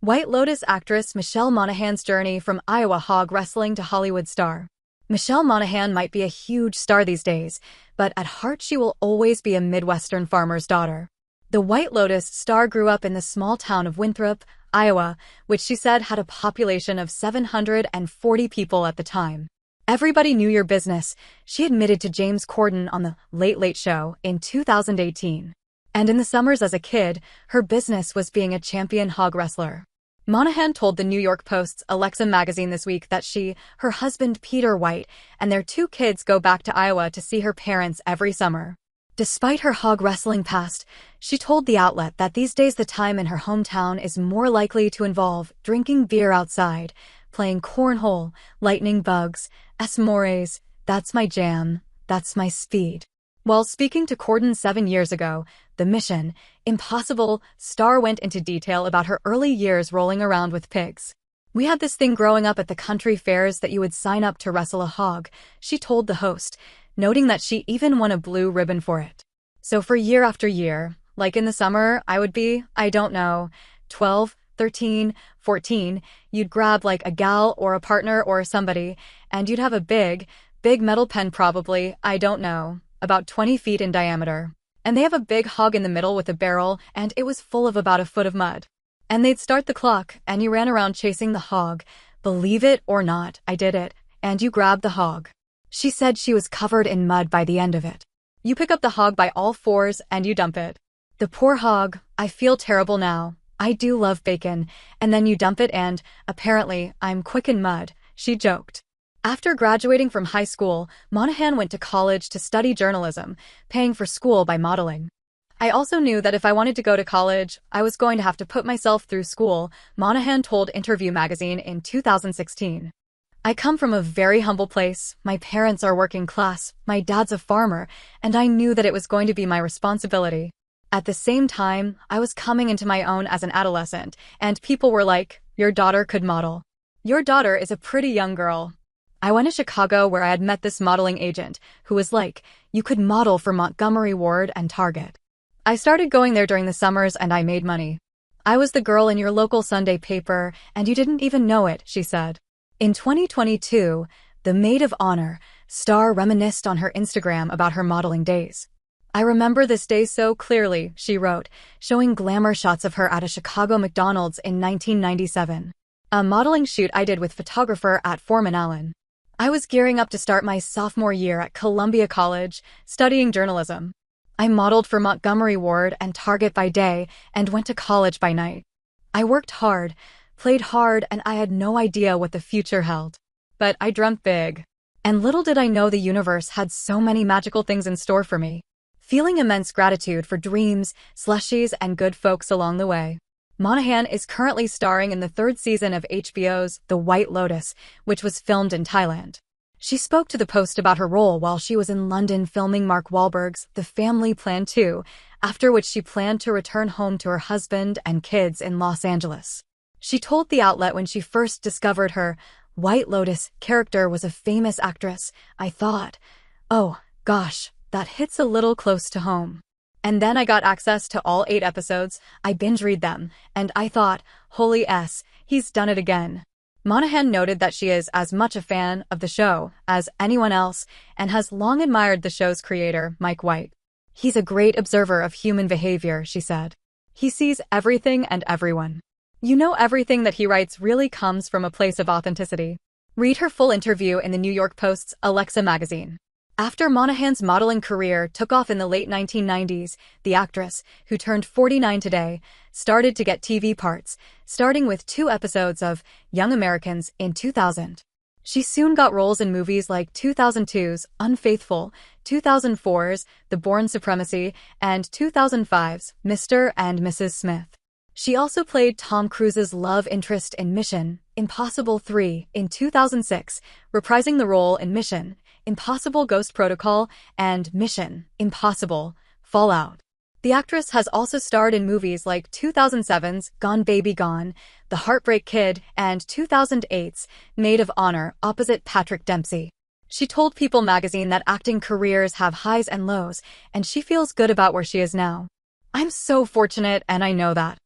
White Lotus actress Michelle Monaghan's journey from Iowa hog wrestling to Hollywood star. Michelle Monaghan might be a huge star these days, but at heart she will always be a Midwestern farmer's daughter. The White Lotus star grew up in the small town of Winthrop, Iowa, which she said had a population of 740 people at the time. Everybody knew your business, she admitted to James Corden on The Late Late Show in 2018. And in the summers as a kid, her business was being a champion hog wrestler. Monaghan told the New York Post's Alexa magazine this week that she, her husband Peter White, and their 2 kids go back to Iowa to see her parents every summer. Despite her hog wrestling past, she told the outlet that these days the time in her hometown is more likely to involve drinking beer outside, playing cornhole, lightning bugs, s'mores, that's my jam, that's my speed. While speaking to Corden 7 years ago, the Mission Impossible star went into detail about her early years rolling around with pigs. "We had this thing growing up at the country fairs that you would sign up to wrestle a hog," she told the host, noting that she even won a blue ribbon for it. "So for year after year, like in the summer, I would be, I don't know, 12, 13, 14, you'd grab like a gal or a partner or somebody, and you'd have a big metal pen probably, I don't know, about 20 feet in diameter. And they have a big hog in the middle with a barrel, and it was full of about a foot of mud. And they'd start the clock, and you ran around chasing the hog. Believe it or not, I did it. And you grabbed the hog." She said she was covered in mud by the end of it. "You pick up the hog by all fours and you dump it. The poor hog, I feel terrible now. I do love bacon. And then you dump it and, apparently, I'm quick in mud," she joked. After graduating from high school, Monaghan went to college to study journalism, paying for school by modeling. "I also knew that if I wanted to go to college, I was going to have to put myself through school," Monaghan told Interview magazine in 2016. "I come from a very humble place, my parents are working class, my dad's a farmer, and I knew that it was going to be my responsibility. At the same time, I was coming into my own as an adolescent, and people were like, 'Your daughter could model. Your daughter is a pretty young girl.' I went to Chicago where I had met this modeling agent, who was like, 'You could model for Montgomery Ward and Target.' I started going there during the summers and I made money. I was the girl in your local Sunday paper, and you didn't even know it," she said. In 2022, the Maid of Honor star reminisced on her Instagram about her modeling days. "I remember this day so clearly," she wrote, showing glamour shots of her at a Chicago McDonald's in 1997. A modeling shoot I did with photographer at Foreman Allen. I was gearing up to start my sophomore year at Columbia College, studying journalism. I modeled for Montgomery Ward and Target by day and went to college by night. I worked hard, played hard, and I had no idea what the future held. But I dreamt big. And little did I know the universe had so many magical things in store for me." Feeling immense gratitude for dreams, slushies, and good folks along the way. Monaghan is currently starring in the 3rd season of HBO's The White Lotus, which was filmed in Thailand. She spoke to the Post about her role while she was in London filming Mark Wahlberg's The Family Plan 2, after which she planned to return home to her husband and kids in Los Angeles. She told the outlet when she first discovered her White Lotus character was a famous actress, "I thought, oh, gosh, that hits a little close to home. And then I got access to all 8 episodes, I binge-read them, and I thought, holy s, he's done it again." Monaghan noted that she is as much a fan of the show as anyone else and has long admired the show's creator, Mike White. "He's a great observer of human behavior," she said. "He sees everything and everyone. You know, everything that he writes really comes from a place of authenticity." Read her full interview in the New York Post's Alexa magazine. After Monaghan's modeling career took off in the late 1990s, the actress, who turned 49 today, started to get TV parts, starting with 2 episodes of Young Americans in 2000. She soon got roles in movies like 2002's Unfaithful, 2004's The Bourne Supremacy, and 2005's Mr. and Mrs. Smith. She also played Tom Cruise's love interest in Mission Impossible 3 in 2006, reprising the role in Mission Impossible Ghost Protocol and Mission Impossible Fallout. The actress has also starred in movies like 2007's Gone Baby Gone, The Heartbreak Kid, and 2008's Maid of Honor opposite Patrick Dempsey. She told People magazine that acting careers have highs and lows, and she feels good about where she is now. "I'm so fortunate, and I know that.